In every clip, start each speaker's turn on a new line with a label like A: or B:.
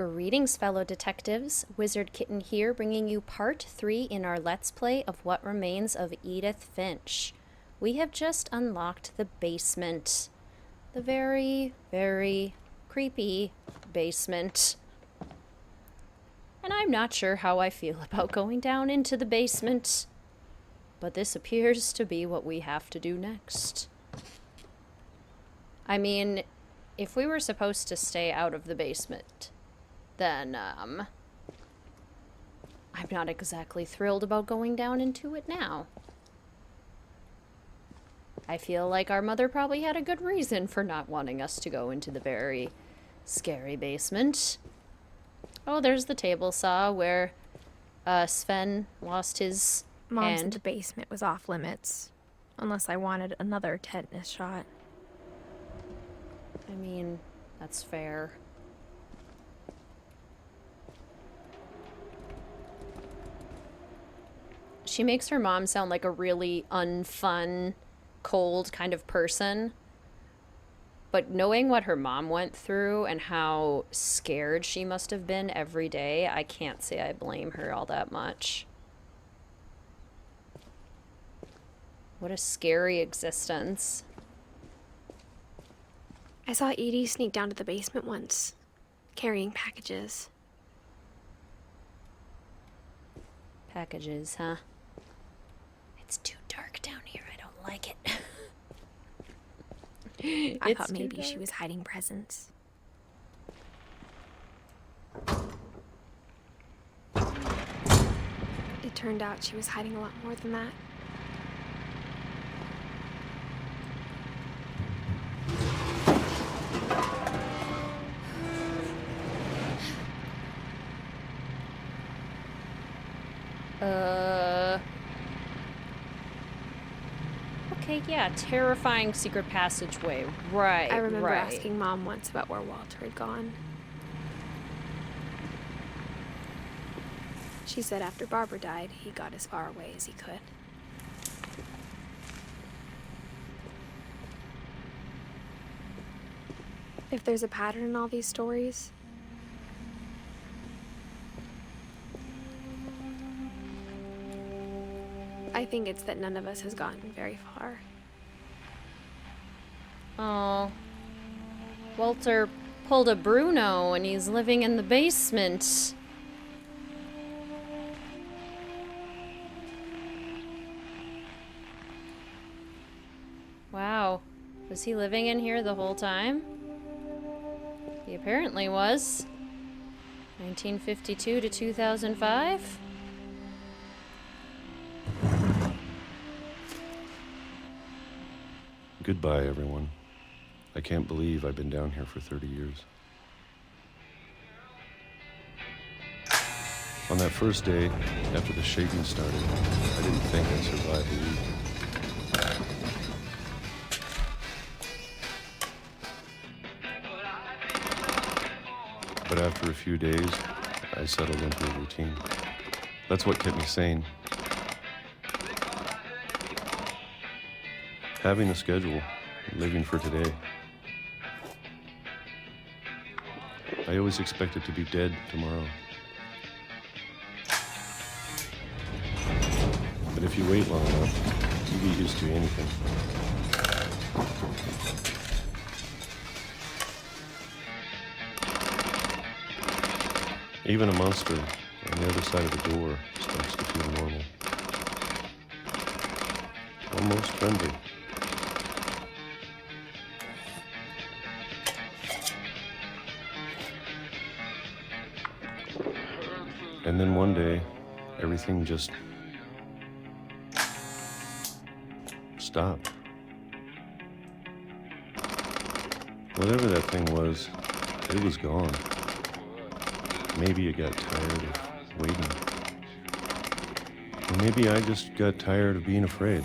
A: Greetings, fellow detectives. Wizard Kitten here, bringing you part 3 in our Let's Play of What Remains of Edith Finch. We have just unlocked the basement. The very, very creepy basement. And I'm not sure how I feel about going down into the basement, but this appears to be what we have to do next. I mean, if we were supposed to stay out of the basement, then, I'm not exactly thrilled about going down into it now. I feel like our mother probably had a good reason for not wanting us to go into the very scary basement. Oh, there's the table saw where, Sven lost his
B: Mom said
A: hand.
B: the basement was off limits, unless I wanted another tetanus shot.
A: I mean, that's fair. She makes her mom sound like a really unfun, cold kind of person. But knowing what her mom went through and how scared she must have been every day, I can't say I blame her all that much. What a scary existence.
B: I saw Edie sneak down to the basement once, carrying packages.
A: Packages, huh? It's too dark down here. I don't like it.
B: I thought maybe she was hiding presents. It turned out she was hiding a lot more than that.
A: Okay, yeah, terrifying secret passageway. Right,
B: I remember
A: right.
B: asking Mom once about where Walter had gone. She said after Barbara died, he got as far away as he could. If there's a pattern in all these stories, I think it's that none of us has gotten very far.
A: Oh. Walter pulled a Bruno and he's living in the basement. Wow. Was he living in here the whole time? He apparently was. 1952 to 2005?
C: Goodbye, everyone. I can't believe I've been down here for 30 years. On that first day, after the shaking started, I didn't think I'd survive a week. But after a few days, I settled into a routine. That's what kept me sane. Having a schedule, living for today. I always expected to be dead tomorrow. But if you wait long enough, you get used to anything. Even a monster on the other side of the door starts to feel normal. Almost friendly. And then one day, everything just stopped. Whatever that thing was, it was gone. Maybe it got tired of waiting. Or maybe I just got tired of being afraid.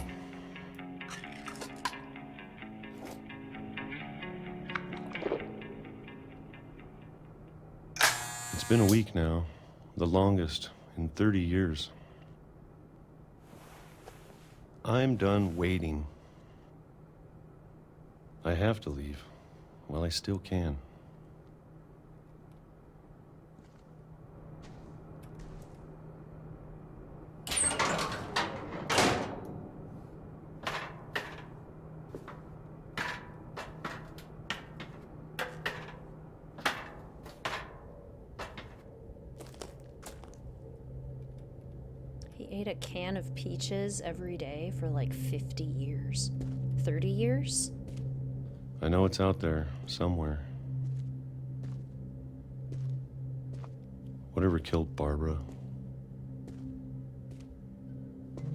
C: It's been a week now, the longest in 30 years. I'm done waiting. I have to leave while I still can.
A: ate a can of peaches every day for like 50 years. 30 years?
C: I know it's out there, somewhere. Whatever killed Barbara.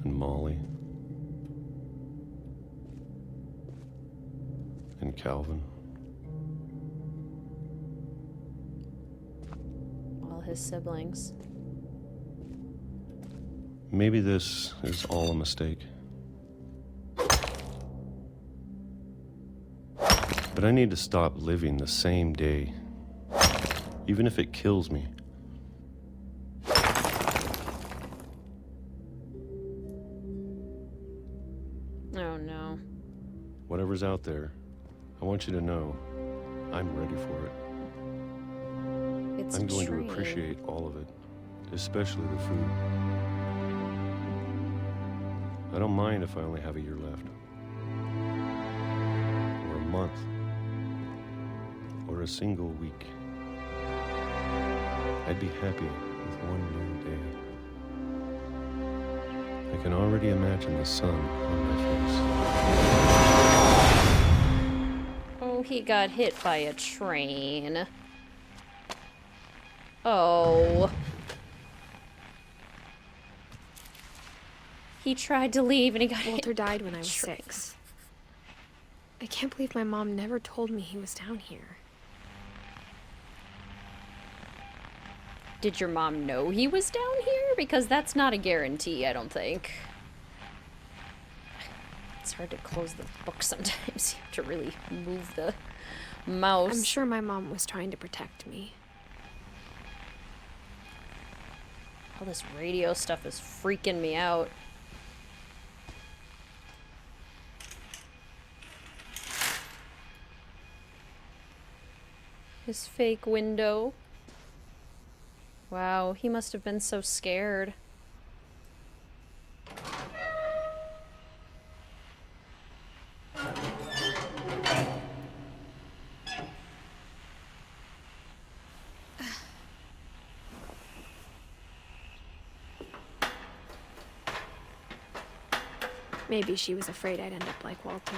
C: And Molly. And Calvin.
A: All his siblings.
C: Maybe this is all a mistake. But I need to stop living the same day, even if it kills me.
A: Oh no.
C: Whatever's out there, I want you to know I'm ready for it.
A: It's
C: I'm
A: a
C: going
A: train.
C: to appreciate all of it, especially the food. I don't mind if I only have a year left. Or a month. Or a single week. I'd be happy with one new day. I can already imagine the sun on my face.
A: Oh, he got hit by a train. Oh. He tried to leave and he got
B: Walter
A: hit.
B: died when I was 6. I can't believe my mom never told me he was down here.
A: Did your mom know he was down here? Because that's not a guarantee, I don't think. It's hard to close the book sometimes. You have to really move the mouse.
B: I'm sure my mom was trying to protect me.
A: All this radio stuff is freaking me out. His fake window. Wow, he must have been so scared.
B: Maybe she was afraid I'd end up like Walter.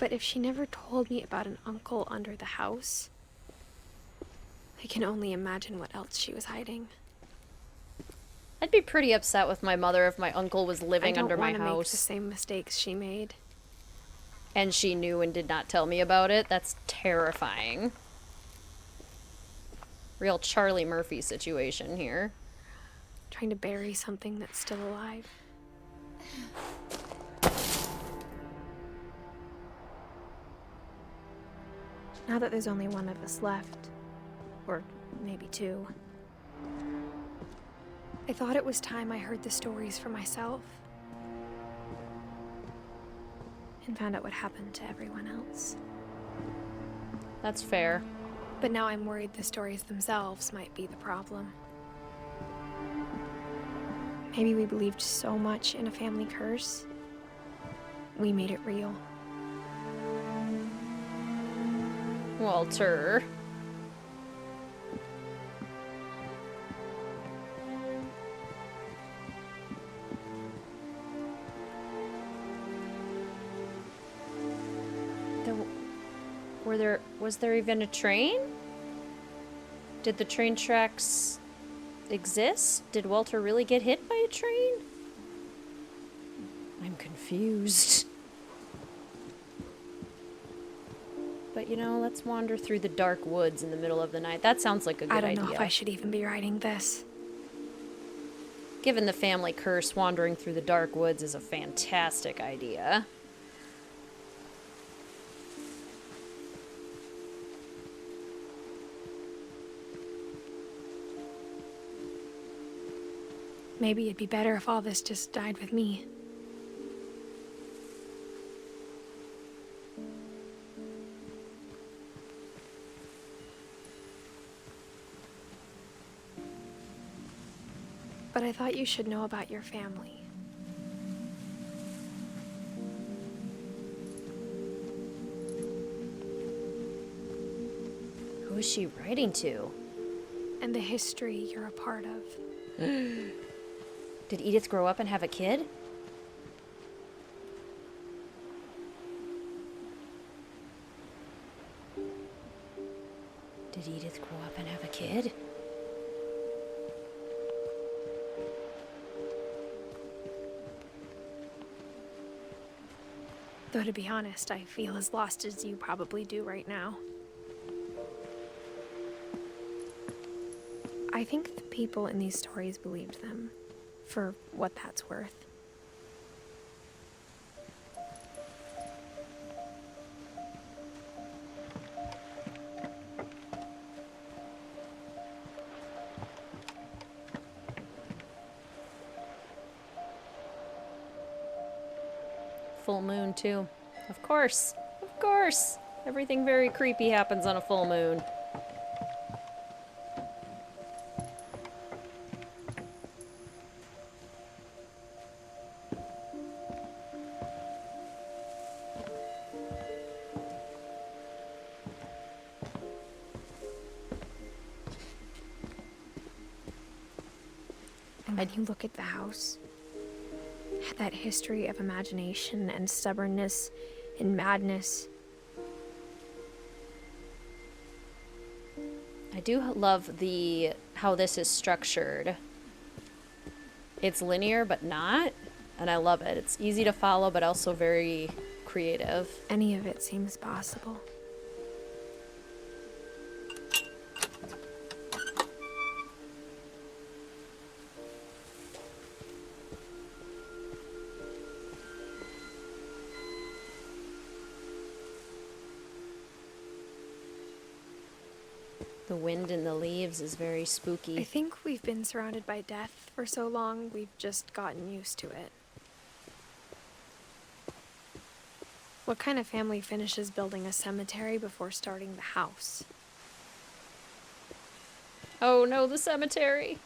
B: But if she never told me about an uncle under the house, I can only imagine what else she was hiding.
A: I'd be pretty upset with my mother if my uncle was living under my
B: I don't want to make the
A: house
B: same mistakes she made.
A: and she knew and did not tell me about it. That's terrifying. Real Charlie Murphy situation here.
B: Trying to bury something that's still alive. Now that there's only one of us left, or maybe 2, I thought it was time I heard the stories for myself and found out what happened to everyone else.
A: That's fair.
B: But now I'm worried the stories themselves might be the problem. Maybe we believed so much in a family curse, we made it real.
A: Walter. Was there even a train? Did the train tracks exist? Did Walter really get hit by a train? I'm confused. But you know, let's wander through the dark woods in the middle of the night. That sounds like a good idea.
B: I don't know if I should even be writing this.
A: Given the family curse, wandering through the dark woods is a fantastic idea.
B: Maybe it'd be better if all this just died with me. But I thought you should know about your family.
A: Who is she writing to?
B: and the history you're a part of.
A: Did Edith grow up and have a kid? Did Edith grow up and have a kid?
B: Though to be honest, I feel as lost as you probably do right now. I think the people in these stories believed them, for what that's worth.
A: Full moon, too. Of course. Of course. Everything very creepy happens on a full moon.
B: And when you look at the house, that history of imagination and stubbornness and madness.
A: I do love how this is structured. It's linear, but not, and I love it. It's easy to follow, but also very creative.
B: Any of it seems possible.
A: The wind in the leaves is very spooky.
B: I think we've been surrounded by death for so long, we've just gotten used to it. What kind of family finishes building a cemetery before starting the house?
A: Oh no, the cemetery!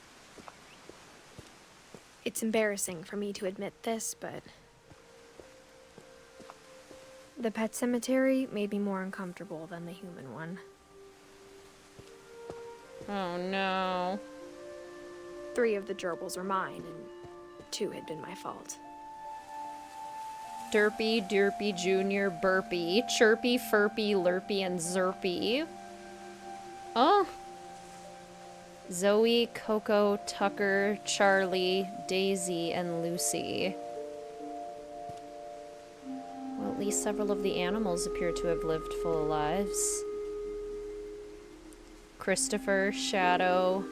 B: It's embarrassing for me to admit this, but the pet cemetery made me more uncomfortable than the human one.
A: Oh no.
B: 3 of the gerbils were mine, and 2 had been my fault.
A: Derpy, Derpy Jr., Burpy, Chirpy, Furpy, Lurpy, and Zerpy. Oh! Zoe, Coco, Tucker, Charlie, Daisy, and Lucy. Well, at least several of the animals appear to have lived full lives. Christopher, Shadow,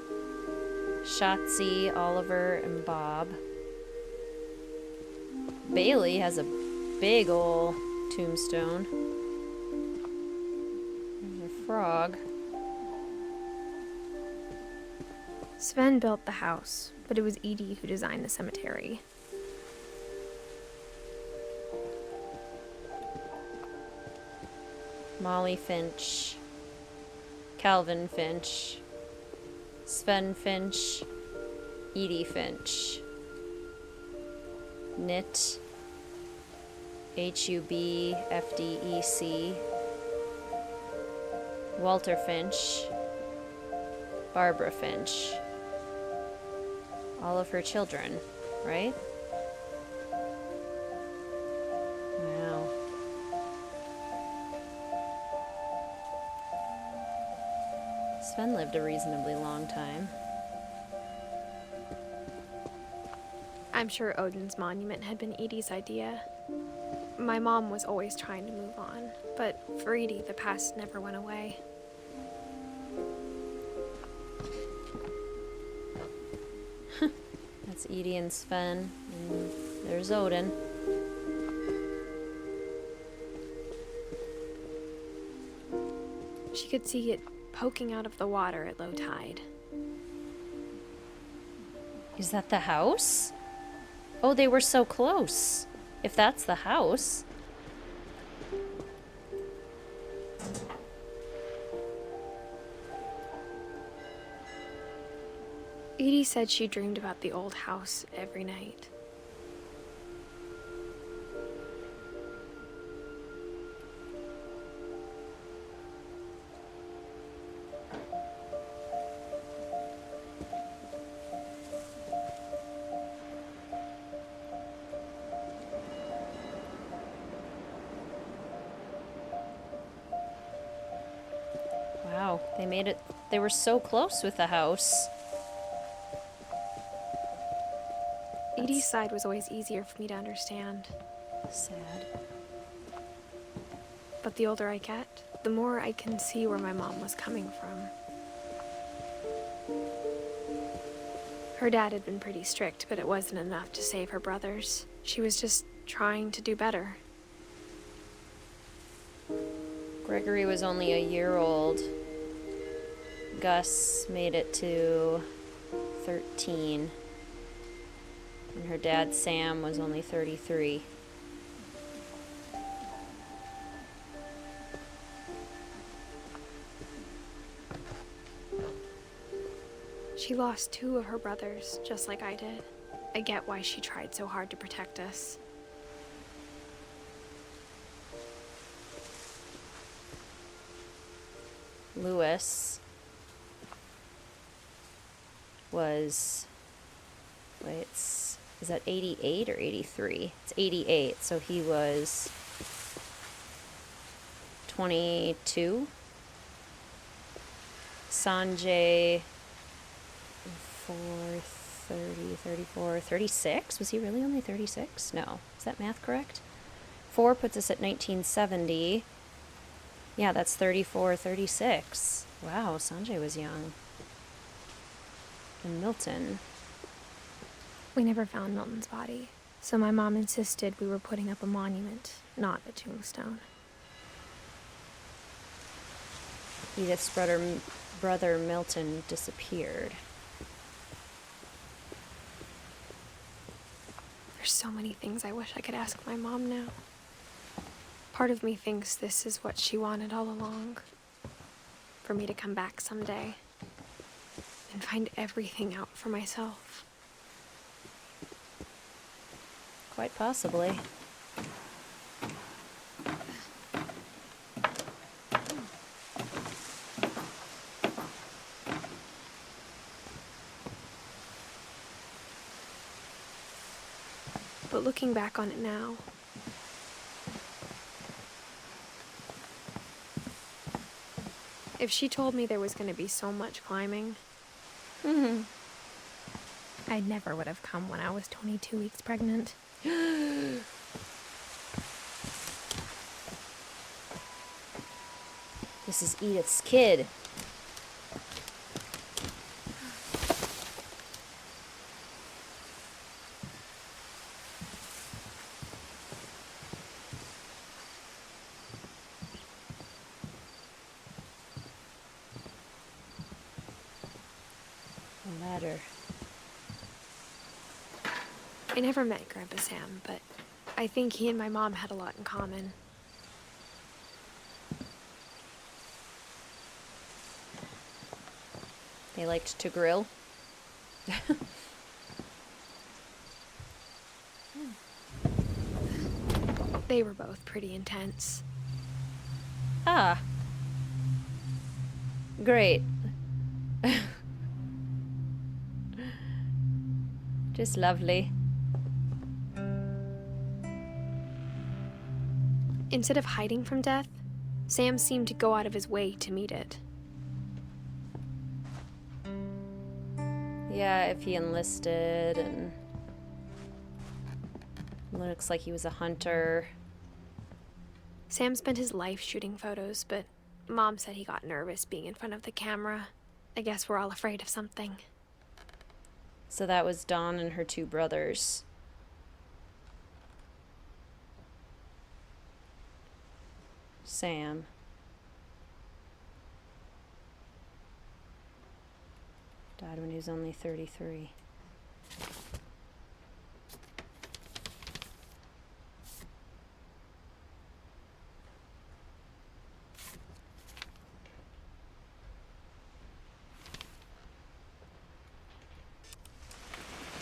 A: Shotzi, Oliver, and Bob. Bailey has a big ol' tombstone. There's a frog.
B: Sven built the house, but it was Edie who designed the cemetery.
A: Molly Finch. Calvin Finch. Sven Finch. Edie Finch. Knit. HUB FDEC. Walter Finch. Barbara Finch. All of her children, right? Wow. Sven lived a reasonably long time.
B: I'm sure Odin's monument had been Edie's idea. My mom was always trying to move on, but for Edie, the past never went away.
A: That's Edie and Sven, and there's Odin.
B: She could see it poking out of the water at low tide.
A: Is that the house? Oh, they were so close. If that's the house.
B: Edie said she dreamed about the old house every night.
A: They made it... They were so close with the house.
B: Edie's side was always easier for me to understand.
A: Sad.
B: But the older I get, the more I can see where my mom was coming from. Her dad had been pretty strict, but it wasn't enough to save her brothers. She was just trying to do better.
A: Gregory was only a year old. Gus made it to 13. And her dad, Sam, was only 33.
B: She lost 2 of her brothers, just like I did. I get why she tried so hard to protect us.
A: Lewis was... Wait, is that 88 or 83? It's 88, so he was 22. Sanjay, 34, 36? Was he really only 36? No. Is that math correct? 4 puts us at 1970. Yeah, that's 34, 36. Wow, Sanjay was young. And Milton.
B: We never found Milton's body, so my mom insisted we were putting up a monument, not a tombstone.
A: Edith's brother Milton disappeared.
B: There's so many things I wish I could ask my mom now. Part of me thinks this is what she wanted all along. For me to come back someday and find everything out for myself.
A: Quite possibly.
B: But looking back on it now, if she told me there was going to be so much climbing, I never would have come when I was 22 weeks pregnant.
A: This is Edith's kid. A ladder.
B: I never met Grandpa Sam, but I think he and my mom had a lot in common.
A: They liked to grill.
B: They were both pretty intense.
A: Ah. Great. Just lovely.
B: Instead of hiding from death, Sam seemed to go out of his way to meet it.
A: Yeah, if he enlisted, and looks like he was a hunter.
B: Sam spent his life shooting photos, but Mom said he got nervous being in front of the camera. I guess we're all afraid of something.
A: So that was Dawn and her 2 brothers. Sam. Died when he was only 33.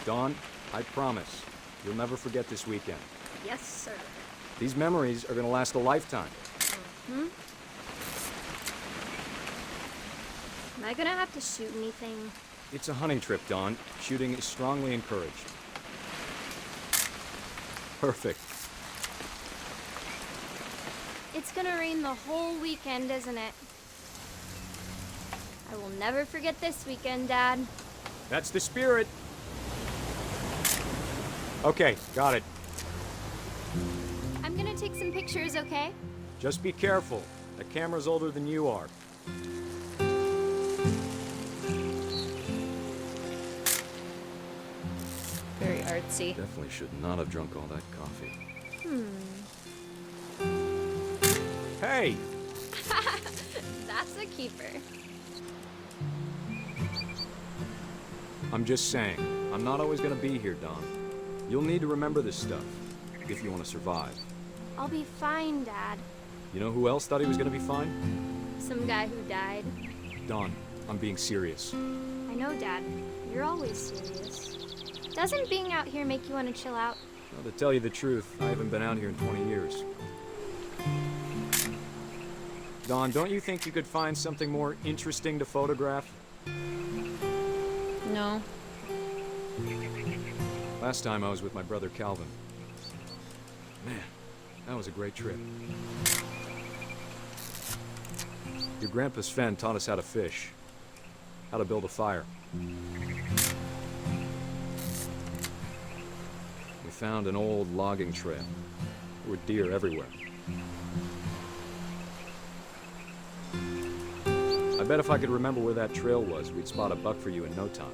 D: Dawn, I promise, you'll never forget this weekend.
E: Yes, sir.
D: These memories are gonna last a lifetime.
E: Am I gonna have to shoot anything?
D: It's a hunting trip, Dawn. Shooting is strongly encouraged. Perfect.
E: It's gonna rain the whole weekend, isn't it? I will never forget this weekend, Dad.
D: That's the spirit. Okay, got it.
E: I'm gonna take some pictures, okay?
D: Just be careful. That camera's older than you are.
A: Very artsy.
D: Definitely should not have drunk all that coffee. Hey!
E: That's a keeper.
D: I'm just saying, I'm not always gonna be here, Don. You'll need to remember this stuff, if you want to survive.
E: I'll be fine, Dad.
D: You know who else thought he was gonna be fine?
E: Some guy who died.
D: Don, I'm being serious.
E: I know, Dad. You're always serious. Doesn't being out here make you want to chill out?
D: Well, to tell you the truth, I haven't been out here in 20 years. Don, don't you think you could find something more interesting to photograph?
A: No.
D: Last time I was with my brother Calvin. Man, that was a great trip. Your grandpa Sven taught us how to fish, how to build a fire. We found an old logging trail. There were deer everywhere. I bet if I could remember where that trail was, we'd spot a buck for you in no time.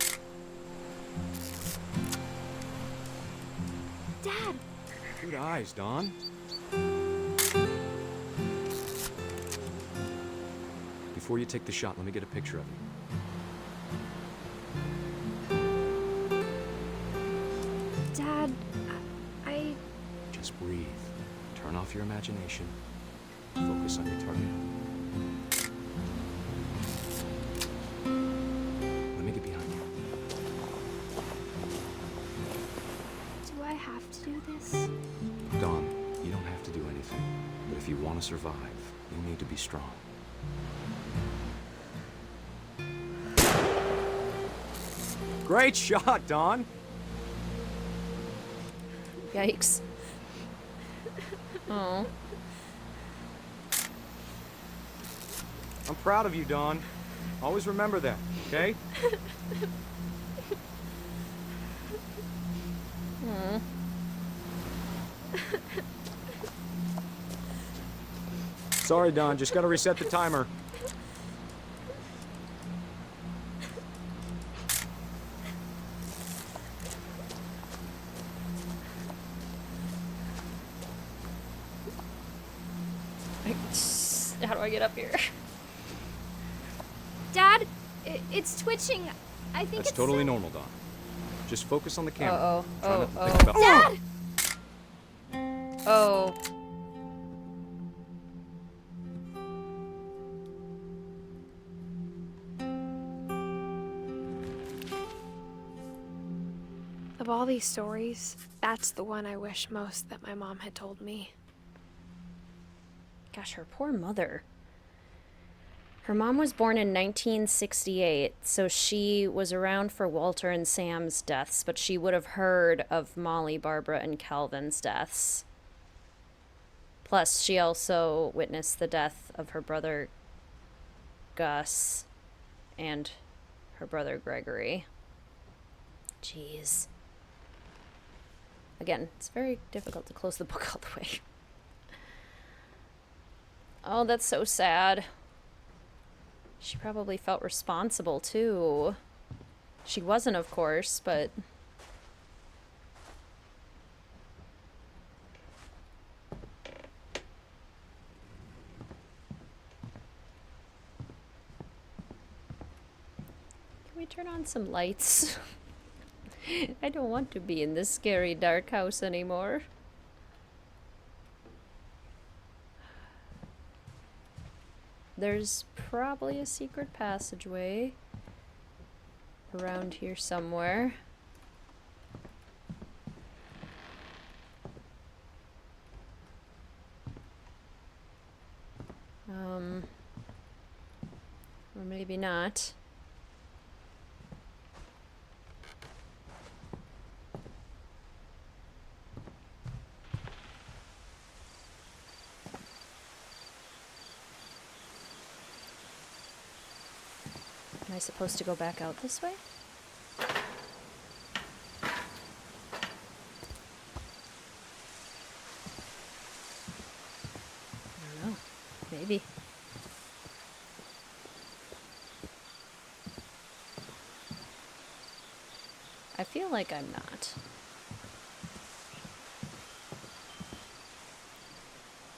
E: Dad!
D: Good eyes, Don. Before you take the shot, let me get a picture of you.
B: Dad, I...
D: Just breathe. Turn off your imagination. Focus on your target. Let me get behind you.
E: Do I have to do this?
D: Don, you don't have to do anything. But if you want to survive, you need to be strong. Great shot, Don!
A: Yikes. Oh.
D: I'm proud of you, Don. Always remember that, okay?
A: Hmm.
D: Sorry, Don. Just gotta reset the timer.
A: How do I get up here?
E: Dad, it's twitching. I think
D: That's
E: it's
D: totally normal, Don. Just focus on the camera.
A: Uh-oh.
D: Try not to
A: Oh,
D: think about-
E: Dad!
A: Oh.
B: Of all these stories, that's the one I wish most that my mom had told me.
A: Gosh, her poor mother. Her mom was born in 1968, so she was around for Walter and Sam's deaths, but she would have heard of Molly, Barbara, and Calvin's deaths. Plus, she also witnessed the death of her brother Gus and her brother Gregory. Jeez. Again, it's very difficult to close the book all the way. Oh, that's so sad. She probably felt responsible, too. She wasn't, of course, but... Can we turn on some lights? I don't want to be in this scary dark house anymore. There's probably a secret passageway around here somewhere. Or maybe not. Am I supposed to go back out this way? I don't know. Maybe. I feel like I'm not.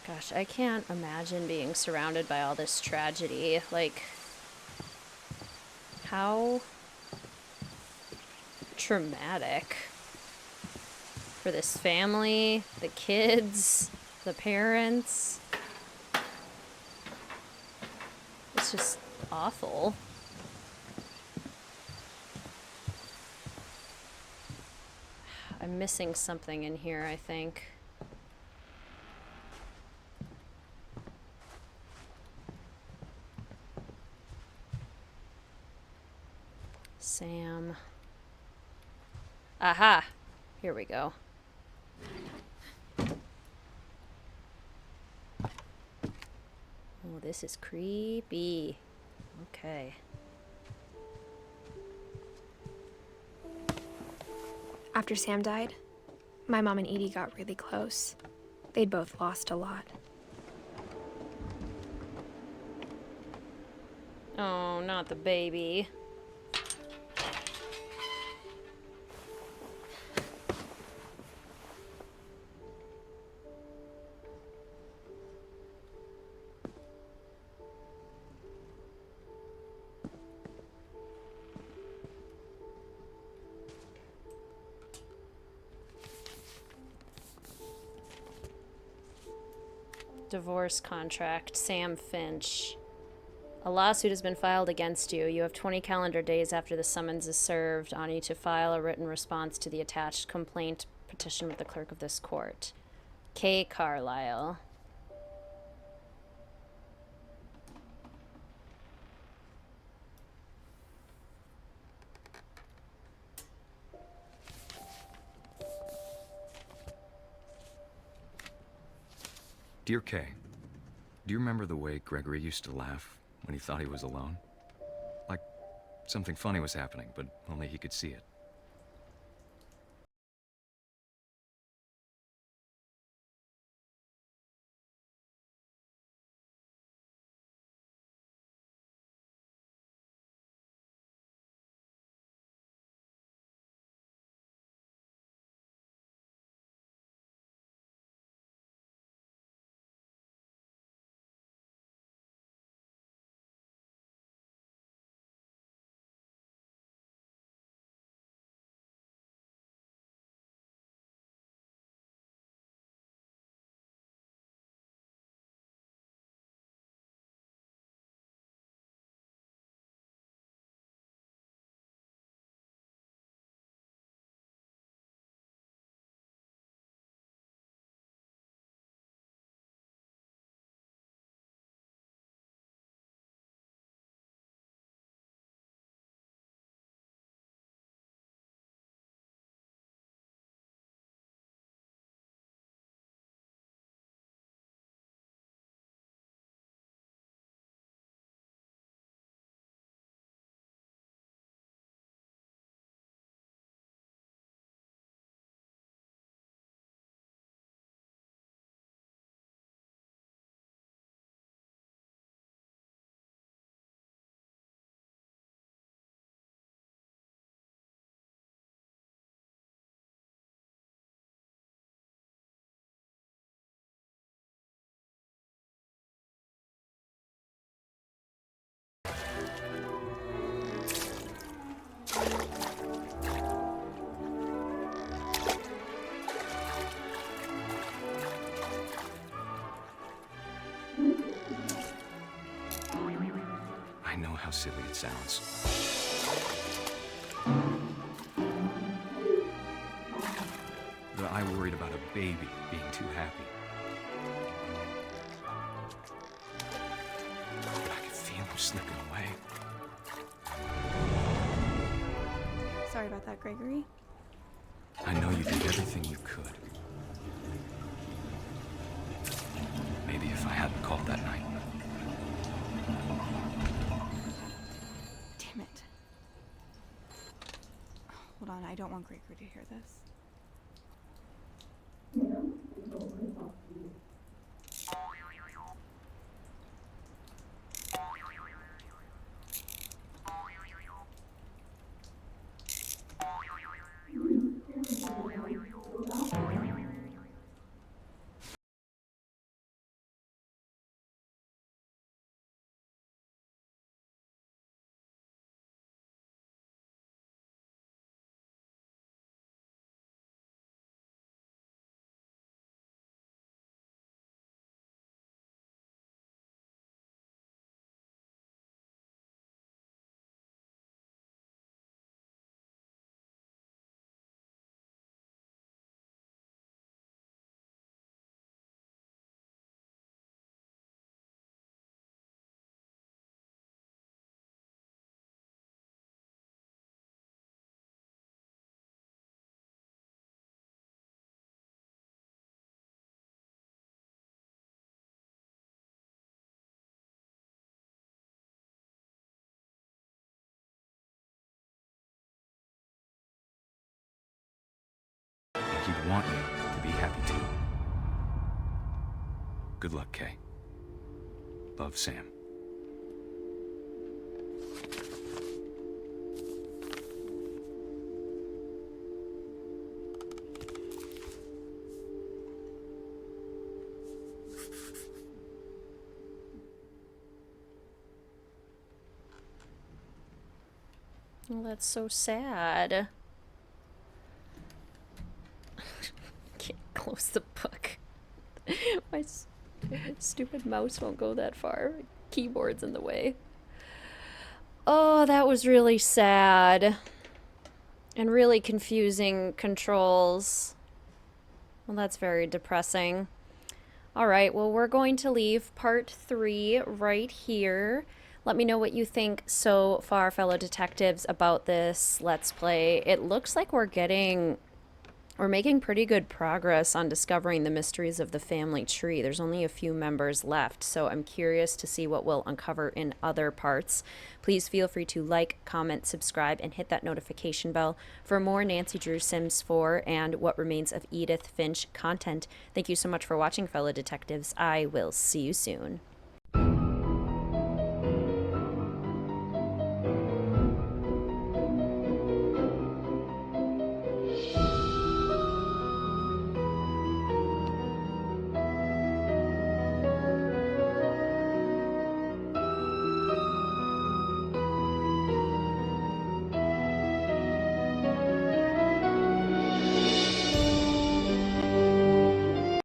A: Gosh, I can't imagine being surrounded by all this tragedy. Like, how traumatic for this family, the kids, the parents. It's just awful. I'm missing something in here, I think. Sam. Aha! Here we go. Oh, this is creepy. Okay.
B: After Sam died, my mom and Edie got really close. They'd both lost a lot.
A: Oh, not the baby. Divorce contract, Sam Finch. A lawsuit has been filed against you. You have 20 calendar days after the summons is served on you to file a written response to the attached complaint petition with the clerk of this court. K. Carlisle.
D: Dear Kay, do you remember the way Gregory used to laugh when he thought he was alone? Like something funny was happening, but only he could see it. I know how silly it sounds. But I worried about a baby being too happy. But I could feel him slipping away.
F: Sorry about that, Gregory.
D: I know you did everything you could. Maybe if I hadn't called that night.
F: Damn it. Hold on, I don't want Gregory to hear this.
D: And he'd want you to be happy too. Good luck, Kay. Love, Sam.
A: Well, that's so sad. Can't close the book. My stupid mouse won't go that far. Keyboard's in the way. Oh, that was really sad. And really confusing controls. Well, that's very depressing. All right, well, we're going to leave part 3 right here. Let me know what you think so far, fellow detectives, about this Let's Play. It looks like we're making pretty good progress on discovering the mysteries of the family tree. There's only a few members left, so I'm curious to see what we'll uncover in other parts. Please feel free to like, comment, subscribe, and hit that notification bell for more Nancy Drew Sims 4 and What Remains of Edith Finch content. Thank you so much for watching, fellow detectives. I will see you soon.